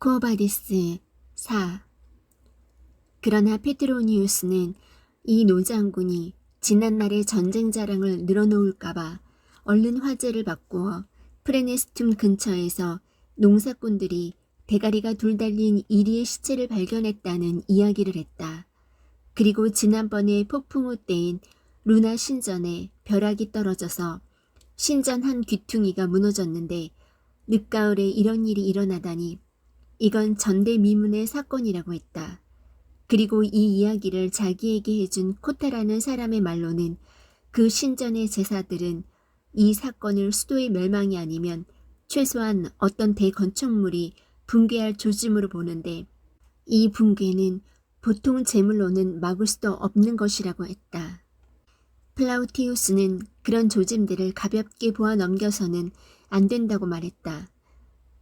쿠오바디스 4. 그러나 페트로니우스는 이 노장군이 지난날의 전쟁 자랑을 늘어놓을까봐 얼른 화제를 바꾸어 프레네스툼 근처에서 농사꾼들이 대가리가 둘 달린 이리의 시체를 발견했다는 이야기를 했다. 그리고 지난번에 폭풍우 때인 루나 신전에 벼락이 떨어져서 신전 한 귀퉁이가 무너졌는데 늦가을에 이런 일이 일어나다니 이건 전대미문의 사건이라고 했다. 그리고 이 이야기를 자기에게 해준 코타라는 사람의 말로는 그 신전의 제사들은 이 사건을 수도의 멸망이 아니면 최소한 어떤 대건축물이 붕괴할 조짐으로 보는데 이 붕괴는 보통 제물로는 막을 수도 없는 것이라고 했다. 플라우티우스는 그런 조짐들을 가볍게 보아 넘겨서는 안 된다고 말했다.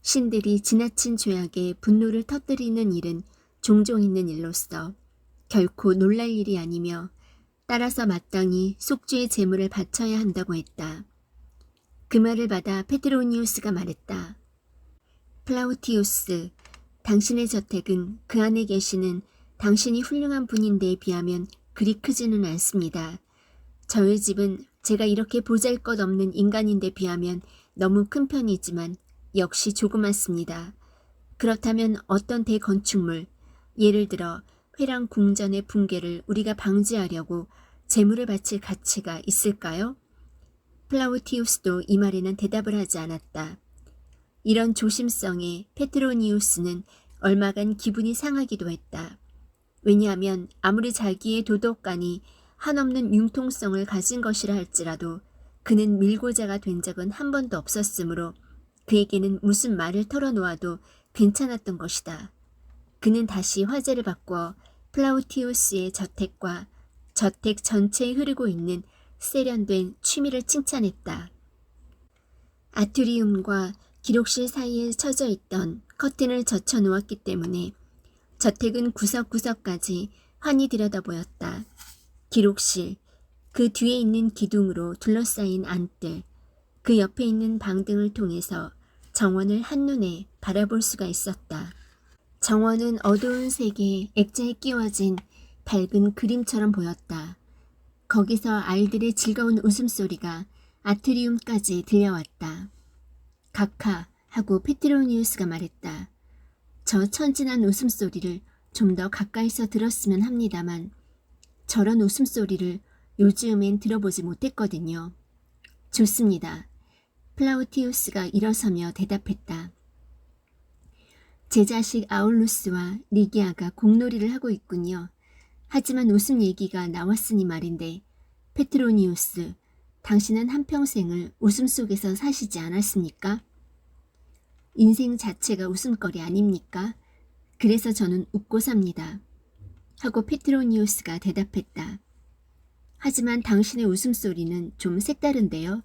신들이 지나친 죄악에 분노를 터뜨리는 일은 종종 있는 일로서 결코 놀랄 일이 아니며 따라서 마땅히 속죄의 제물을 바쳐야 한다고 했다. 그 말을 받아 페트로니우스가 말했다. 플라우티우스, 당신의 저택은 그 안에 계시는 당신이 훌륭한 분인데에 비하면 그리 크지는 않습니다. 저의 집은 제가 이렇게 보잘것없는 인간인데 비하면 너무 큰 편이지만 역시 조그맣습니다. 그렇다면 어떤 대건축물, 예를 들어 회랑 궁전의 붕괴를 우리가 방지하려고 재물을 바칠 가치가 있을까요? 플라우티우스도 이 말에는 대답을 하지 않았다. 이런 조심성에 페트로니우스는 얼마간 기분이 상하기도 했다. 왜냐하면 아무리 자기의 도덕관이 한없는 융통성을 가진 것이라 할지라도 그는 밀고자가 된 적은 한 번도 없었으므로 그에게는 무슨 말을 털어놓아도 괜찮았던 것이다. 그는 다시 화제를 바꾸어 플라우티우스의 저택과 저택 전체에 흐르고 있는 세련된 취미를 칭찬했다. 아트리움과 기록실 사이에 쳐져 있던 커튼을 젖혀 놓았기 때문에 저택은 구석구석까지 환히 들여다보였다. 기록실, 그 뒤에 있는 기둥으로 둘러싸인 안뜰, 그 옆에 있는 방등을 통해서 정원을 한눈에 바라볼 수가 있었다. 정원은 어두운 색의 액자에 끼워진 밝은 그림처럼 보였다. 거기서 아이들의 즐거운 웃음소리가 아트리움까지 들려왔다. 카카 하고 페트로니우스가 말했다. 저 천진한 웃음소리를 좀 더 가까이서 들었으면 합니다만 저런 웃음소리를 요즘엔 들어보지 못했거든요. 좋습니다. 플라우티우스가 일어서며 대답했다. 제 자식 아울루스와 리기아가 공놀이를 하고 있군요. 하지만 웃음 얘기가 나왔으니 말인데 페트로니우스, 당신은 한평생을 웃음 속에서 사시지 않았습니까? 인생 자체가 웃음거리 아닙니까? 그래서 저는 웃고 삽니다. 하고 페트로니우스가 대답했다. 하지만 당신의 웃음소리는 좀 색다른데요.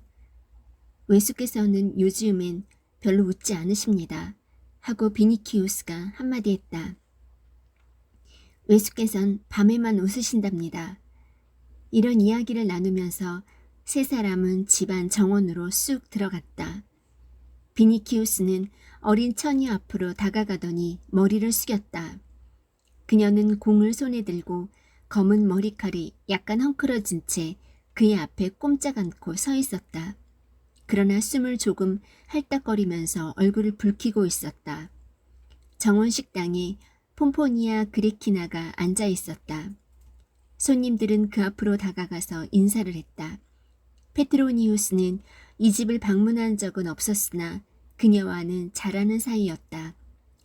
외숙께서는 요즘엔 별로 웃지 않으십니다. 하고 비니키우스가 한마디 했다. 외숙께선 밤에만 웃으신답니다. 이런 이야기를 나누면서 세 사람은 집안 정원으로 쑥 들어갔다. 비니키우스는 어린 처녀 앞으로 다가가더니 머리를 숙였다. 그녀는 공을 손에 들고 검은 머리칼이 약간 헝클어진 채 그의 앞에 꼼짝 않고 서 있었다. 그러나 숨을 조금 할딱거리면서 얼굴을 붉히고 있었다. 정원 식당에 폼포니아 그리키나가 앉아 있었다. 손님들은 그 앞으로 다가가서 인사를 했다. 페트로니우스는 이 집을 방문한 적은 없었으나 그녀와는 잘 아는 사이였다.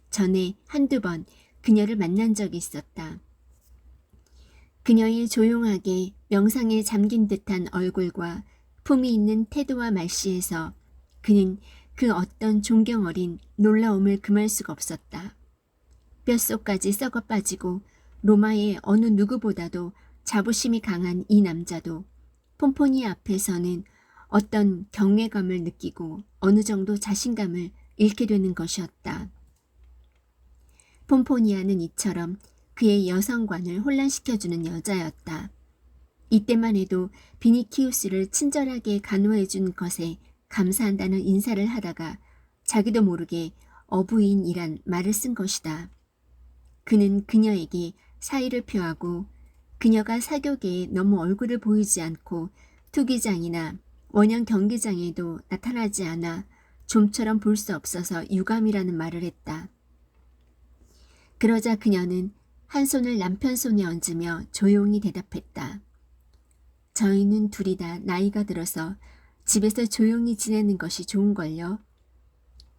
전에 한두 번 그녀를 만난 적이 있었다. 그녀의 조용하게 명상에 잠긴 듯한 얼굴과 품이 있는 태도와 말씨에서 그는 그 어떤 존경 어린 놀라움을 금할 수가 없었다. 뼛속까지 썩어 빠지고 로마의 어느 누구보다도 자부심이 강한 이 남자도 폼포니아 앞에서는 어떤 경외감을 느끼고 어느 정도 자신감을 잃게 되는 것이었다. 폼포니아는 이처럼 그의 여성관을 혼란시켜주는 여자였다. 이때만 해도 비니키우스를 친절하게 간호해준 것에 감사한다는 인사를 하다가 자기도 모르게 어부인이란 말을 쓴 것이다. 그는 그녀에게 사의를 표하고 그녀가 사교계에 너무 얼굴을 보이지 않고 투기장이나 원형 경기장에도 나타나지 않아 좀처럼 볼 수 없어서 유감이라는 말을 했다. 그러자 그녀는 한 손을 남편 손에 얹으며 조용히 대답했다. 저희는 둘이 다 나이가 들어서 집에서 조용히 지내는 것이 좋은걸요.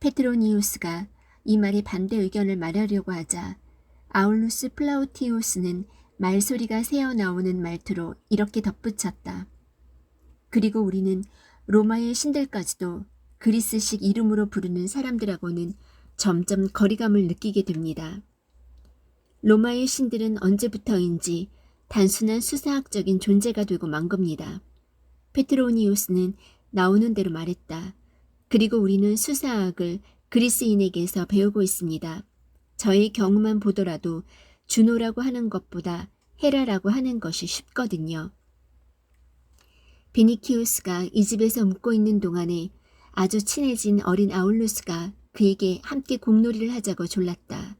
페트로니우스가 이 말에 반대 의견을 말하려고 하자 아울루스 플라우티우스는 말소리가 새어나오는 말투로 이렇게 덧붙였다. 그리고 우리는 로마의 신들까지도 그리스식 이름으로 부르는 사람들하고는 점점 거리감을 느끼게 됩니다. 로마의 신들은 언제부터인지 단순한 수사학적인 존재가 되고 만 겁니다. 페트로니우스는 나오는 대로 말했다. 그리고 우리는 수사학을 그리스인에게서 배우고 있습니다. 저의 경우만 보더라도 주노라고 하는 것보다 헤라라고 하는 것이 쉽거든요. 비니키우스가 이 집에서 묵고 있는 동안에 아주 친해진 어린 아울루스가 그에게 함께 공놀이를 하자고 졸랐다.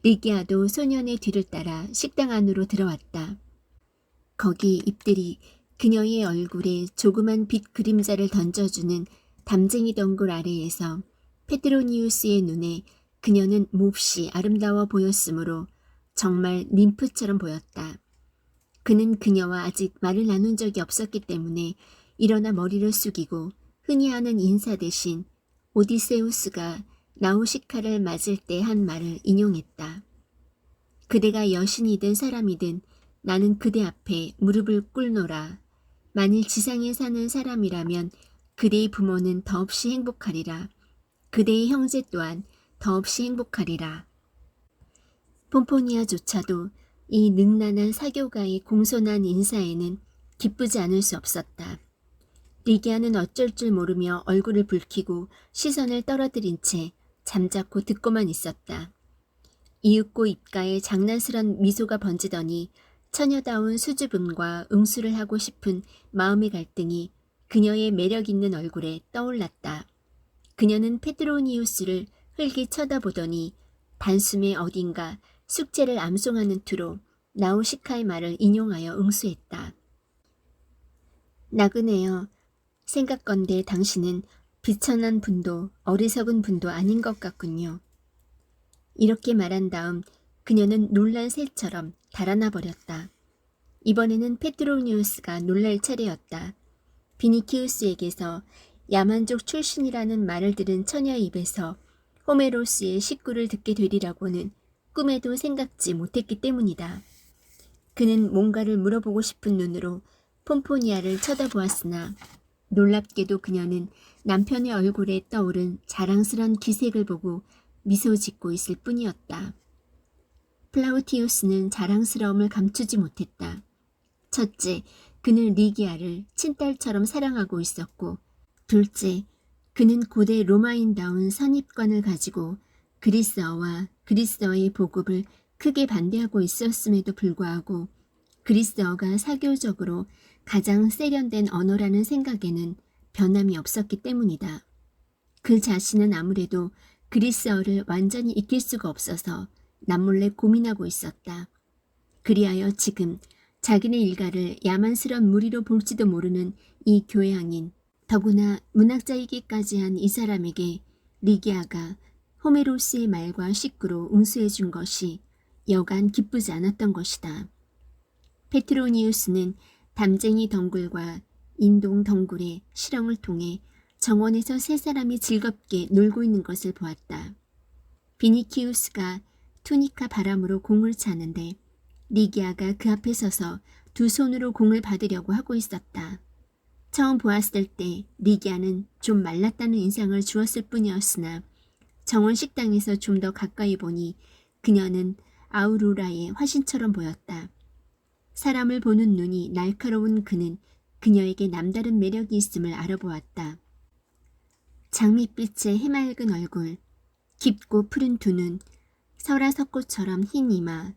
리기아도 소년의 뒤를 따라 식당 안으로 들어왔다. 거기 잎들이 그녀의 얼굴에 조그만 빛 그림자를 던져주는 담쟁이 덩굴 아래에서 페트로니우스의 눈에 그녀는 몹시 아름다워 보였으므로 정말 ним프처럼 보였다. 그는 그녀와 아직 말을 나눈 적이 없었기 때문에 일어나 머리를 숙이고 흔히 하는 인사 대신 오디세우스가 나우시카를 맞을 때 한 말을 인용했다. 그대가 여신이든 사람이든 나는 그대 앞에 무릎을 꿇노라. 만일 지상에 사는 사람이라면 그대의 부모는 더없이 행복하리라. 그대의 형제 또한 더없이 행복하리라. 폼포니아조차도 이 능란한 사교가의 공손한 인사에는 기쁘지 않을 수 없었다. 리기아는 어쩔 줄 모르며 얼굴을 붉히고 시선을 떨어뜨린 채 잠자코 듣고만 있었다. 이윽고 입가에 장난스런 미소가 번지더니 처녀다운 수줍음과 응수를 하고 싶은 마음의 갈등이 그녀의 매력 있는 얼굴에 떠올랐다. 그녀는 페트로니우스를 흘기 쳐다보더니 단숨에 어딘가 숙제를 암송하는 투로 나우시카의 말을 인용하여 응수했다. 나그네여, 생각건대 당신은 비천한 분도 어리석은 분도 아닌 것 같군요. 이렇게 말한 다음 그녀는 놀란 새처럼 달아나 버렸다. 이번에는 페트로니우스가 놀랄 차례였다. 비니키우스에게서 야만족 출신이라는 말을 들은 처녀의 입에서 호메로스의 식구를 듣게 되리라고는 꿈에도 생각지 못했기 때문이다. 그는 뭔가를 물어보고 싶은 눈으로 폼포니아를 쳐다보았으나 놀랍게도 그녀는 남편의 얼굴에 떠오른 자랑스런 기색을 보고 미소 짓고 있을 뿐이었다. 플라우티우스는 자랑스러움을 감추지 못했다. 첫째, 그는 리기아를 친딸처럼 사랑하고 있었고, 둘째, 그는 고대 로마인다운 선입관을 가지고 그리스어와 그리스어의 보급을 크게 반대하고 있었음에도 불구하고 그리스어가 사교적으로 가장 세련된 언어라는 생각에는 변함이 없었기 때문이다. 그 자신은 아무래도 그리스어를 완전히 익힐 수가 없어서 남몰래 고민하고 있었다. 그리하여 지금 자기네 일가를 야만스런 무리로 볼지도 모르는 이 교양인, 더구나 문학자이기까지 한 이 사람에게 리기아가 호메로스의 말과 식구로 응수해 준 것이 여간 기쁘지 않았던 것이다. 페트로니우스는 담쟁이 덩굴과 인동 덩굴의 실험을 통해 정원에서 세 사람이 즐겁게 놀고 있는 것을 보았다. 비니키우스가 투니카 바람으로 공을 차는데 리기아가 그 앞에 서서 두 손으로 공을 받으려고 하고 있었다. 처음 보았을 때 리기아는 좀 말랐다는 인상을 주었을 뿐이었으나 정원 식당에서 좀 더 가까이 보니 그녀는 아우로라의 화신처럼 보였다. 사람을 보는 눈이 날카로운 그는 그녀에게 남다른 매력이 있음을 알아보았다. 장밋빛의 해맑은 얼굴, 깊고 푸른 두 눈, 설화석고처럼 흰 이마,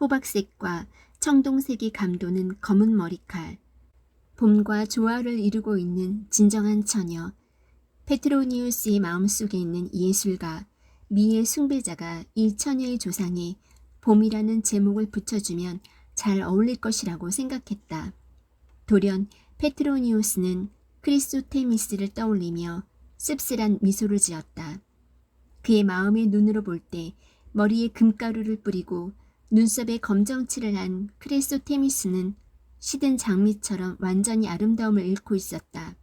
호박색과 청동색이 감도는 검은 머리칼, 봄과 조화를 이루고 있는 진정한 처녀, 페트로니우스의 마음속에 있는 예술가, 미의 숭배자가 이 처녀의 조상에 봄이라는 제목을 붙여주면 잘 어울릴 것이라고 생각했다. 돌연 페트로니우스는 크리소테미스를 떠올리며 씁쓸한 미소를 지었다. 그의 마음의 눈으로 볼 때 머리에 금가루를 뿌리고 눈썹에 검정칠을 한 크리소테미스는 시든 장미처럼 완전히 아름다움을 잃고 있었다.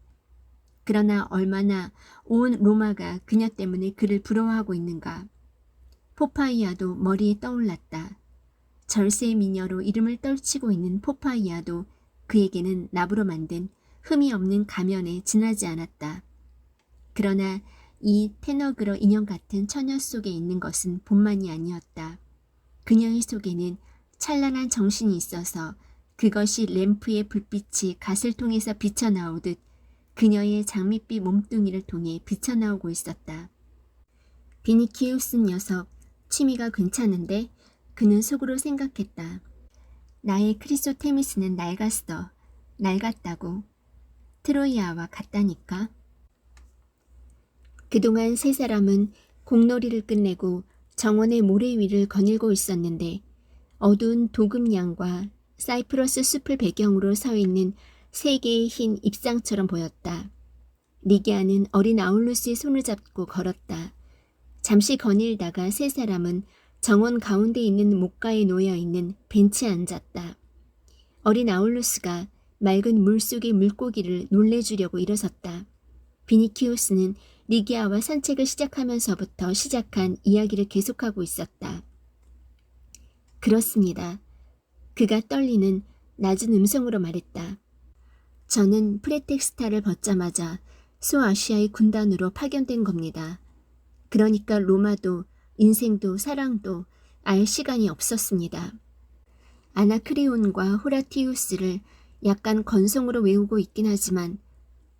그러나 얼마나 온 로마가 그녀 때문에 그를 부러워하고 있는가. 포파이아도 머리에 떠올랐다. 절세 미녀로 이름을 떨치고 있는 포파이아도 그에게는 납으로 만든 흠이 없는 가면에 지나지 않았다. 그러나 이 테너그러 인형 같은 처녀 속에 있는 것은 본만이 아니었다. 그녀의 속에는 찬란한 정신이 있어서 그것이 램프의 불빛이 갓을 통해서 비쳐나오듯 그녀의 장밋빛 몸뚱이를 통해 비쳐나오고 있었다. 비니키우스 녀석, 취미가 괜찮은데? 그는 속으로 생각했다. 나의 크리소테미스는 낡았어. 낡았다고. 트로이아와 같다니까. 그동안 세 사람은 공놀이를 끝내고 정원의 모래 위를 거닐고 있었는데 어두운 도금양과 사이프러스 숲을 배경으로 서 있는 세 개의 흰 입상처럼 보였다. 리기아는 어린 아울루스의 손을 잡고 걸었다. 잠시 거닐다가 세 사람은 정원 가운데 있는 목가에 놓여있는 벤치에 앉았다. 어린 아울루스가 맑은 물속의 물고기를 놀래주려고 일어섰다. 비니키우스는 리기아와 산책을 시작하면서부터 시작한 이야기를 계속하고 있었다. 그렇습니다. 그가 떨리는 낮은 음성으로 말했다. 저는 프레텍스타를 벗자마자 소아시아의 군단으로 파견된 겁니다. 그러니까 로마도 인생도 사랑도 알 시간이 없었습니다. 아나크레온과 호라티우스를 약간 건성으로 외우고 있긴 하지만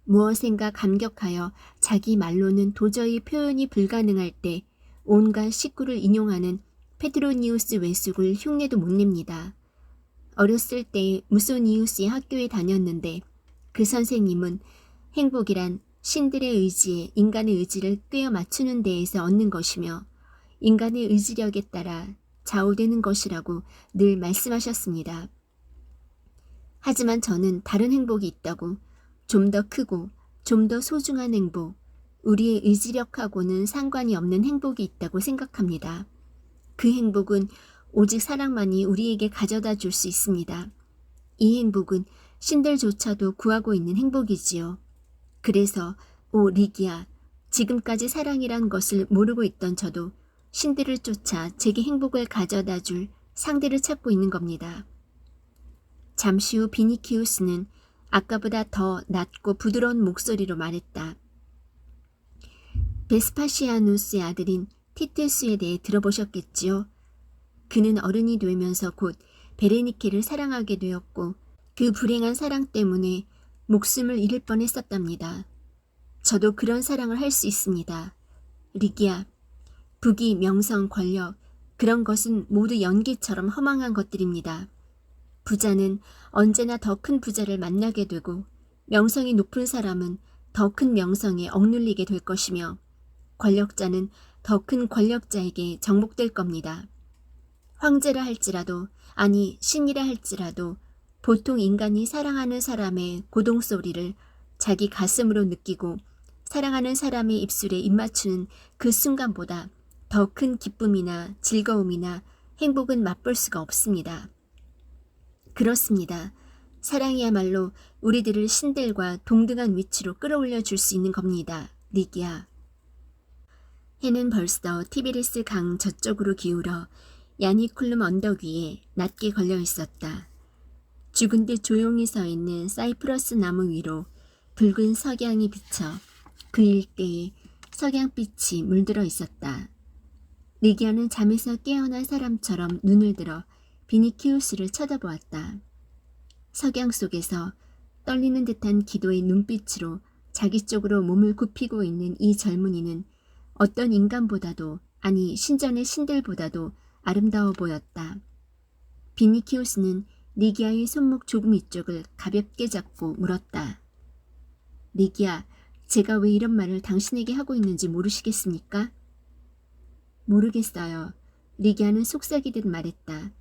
무엇인가 감격하여 자기 말로는 도저히 표현이 불가능할 때 온갖 식구를 인용하는 페트로니우스 외숙을 흉내도 못 냅니다. 어렸을 때 무소니우스의 학교에 다녔는데 그 선생님은 행복이란 신들의 의지에 인간의 의지를 꿰어 맞추는 데에서 얻는 것이며 인간의 의지력에 따라 좌우되는 것이라고 늘 말씀하셨습니다. 하지만 저는 다른 행복이 있다고, 좀 더 크고 좀 더 소중한 행복, 우리의 의지력하고는 상관이 없는 행복이 있다고 생각합니다. 그 행복은 오직 사랑만이 우리에게 가져다 줄 수 있습니다. 이 행복은 신들조차도 구하고 있는 행복이지요. 그래서 오 리기아, 지금까지 사랑이란 것을 모르고 있던 저도 신들을 쫓아 제게 행복을 가져다 줄 상대를 찾고 있는 겁니다. 잠시 후 비니키우스는 아까보다 더 낮고 부드러운 목소리로 말했다. 베스파시아누스의 아들인 티투스에 대해 들어보셨겠지요? 그는 어른이 되면서 곧 베레니케를 사랑하게 되었고 그 불행한 사랑 때문에 목숨을 잃을 뻔했었답니다. 저도 그런 사랑을 할 수 있습니다. 리기아, 부귀, 명성, 권력, 그런 것은 모두 연기처럼 허망한 것들입니다. 부자는 언제나 더 큰 부자를 만나게 되고 명성이 높은 사람은 더 큰 명성에 억눌리게 될 것이며 권력자는 더 큰 권력자에게 정복될 겁니다. 황제라 할지라도 아니 신이라 할지라도 보통 인간이 사랑하는 사람의 고동소리를 자기 가슴으로 느끼고 사랑하는 사람의 입술에 입맞추는 그 순간보다 더 큰 기쁨이나 즐거움이나 행복은 맛볼 수가 없습니다. 그렇습니다. 사랑이야말로 우리들을 신들과 동등한 위치로 끌어올려 줄 수 있는 겁니다. 리기아. 해는 벌써 티베리스 강 저쪽으로 기울어 야니쿨룸 언덕 위에 낮게 걸려 있었다. 죽은 듯 조용히 서 있는 사이프러스 나무 위로 붉은 석양이 비쳐 그 일대에 석양빛이 물들어 있었다. 리기아는 잠에서 깨어난 사람처럼 눈을 들어 비니키우스를 쳐다보았다. 석양 속에서 떨리는 듯한 기도의 눈빛으로 자기 쪽으로 몸을 굽히고 있는 이 젊은이는 어떤 인간보다도 아니 신전의 신들보다도 아름다워 보였다. 비니키우스는 리기아의 손목 조금 위쪽을 가볍게 잡고 물었다. 리기아, 제가 왜 이런 말을 당신에게 하고 있는지 모르시겠습니까? 모르겠어요. 리기아는 속삭이듯 말했다.